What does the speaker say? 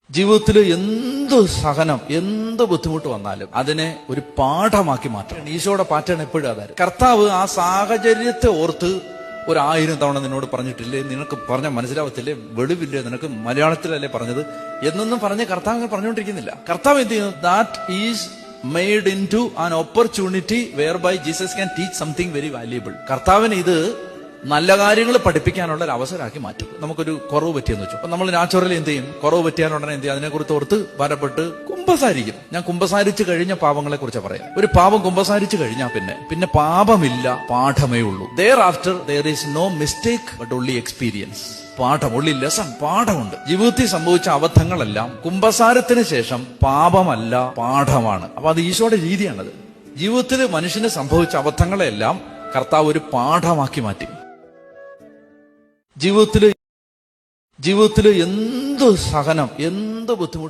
ജീവിതത്തിൽ എന്ത് സഹനം, എന്ത് ബുദ്ധിമുട്ട് വന്നാലും അതിനെ ഒരു പാഠമാക്കി മാറ്റണം. ഈശോയുടെ പാറ്റേൺ എപ്പോഴും അതായത് കർത്താവ് ആ സാഹചര്യത്തെ ഓർത്ത് 1000 തവണ നിന്നോട് പറഞ്ഞിട്ടില്ലേ, നിനക്ക് പറഞ്ഞ മനസ്സിലാവത്തില്ലേ, വെളിവില്ലേ, നിനക്ക് മലയാളത്തിലല്ലേ പറഞ്ഞത് എന്നൊന്നും പറഞ്ഞ് കർത്താവ് അങ്ങനെ പറഞ്ഞുകൊണ്ടിരിക്കുന്നില്ല. കർത്താവ് എന്ത് ചെയ്യുന്നു? That is made into an opportunity whereby Jesus can teach something very valuable. കർത്താവിന് ഇത് നല്ല കാര്യങ്ങൾ പഠിപ്പിക്കാനുള്ള ഒരു അവസരമാക്കി മാറ്റും. നമുക്കൊരു കുറവ് പറ്റിയെന്ന് വെച്ചു, അപ്പൊ നമ്മൾ നാച്ചുറലി എന്ത് ചെയ്യും? കുറവ് പറ്റിയാലുടനെ എന്ത് ചെയ്യും? അതിനെക്കുറിച്ച് ഓർത്ത് ഭാരപ്പെട്ട് കുമ്പസാരിക്കും. ഞാൻ കുമ്പസാരിച്ച് കഴിഞ്ഞ പാപങ്ങളെ കുറിച്ച് പറയാം. ഒരു പാപം കുമ്പസാരിച്ച് കഴിഞ്ഞാൽ പിന്നെ പാപമില്ല, പാഠമേ ഉള്ളൂ. Thereafter there is no mistake but only experience. പാഠം, ഉള്ളി ലെസൺ, പാഠമുണ്ട്. ജീവിതത്തിൽ സംഭവിച്ച അബദ്ധങ്ങളെല്ലാം കുമ്പസാരത്തിന് ശേഷം പാപമല്ല, പാഠമാണ്. അപ്പൊ അത് ഈശോയുടെ രീതിയാണത്. ജീവിതത്തിൽ മനുഷ്യന് സംഭവിച്ച അബദ്ധങ്ങളെല്ലാം കർത്താവ് ഒരു പാഠമാക്കി മാറ്റി. ജീവിതത്തിൽ എന്ത് സഹനം, എന്ത് ബുദ്ധിമുട്ട്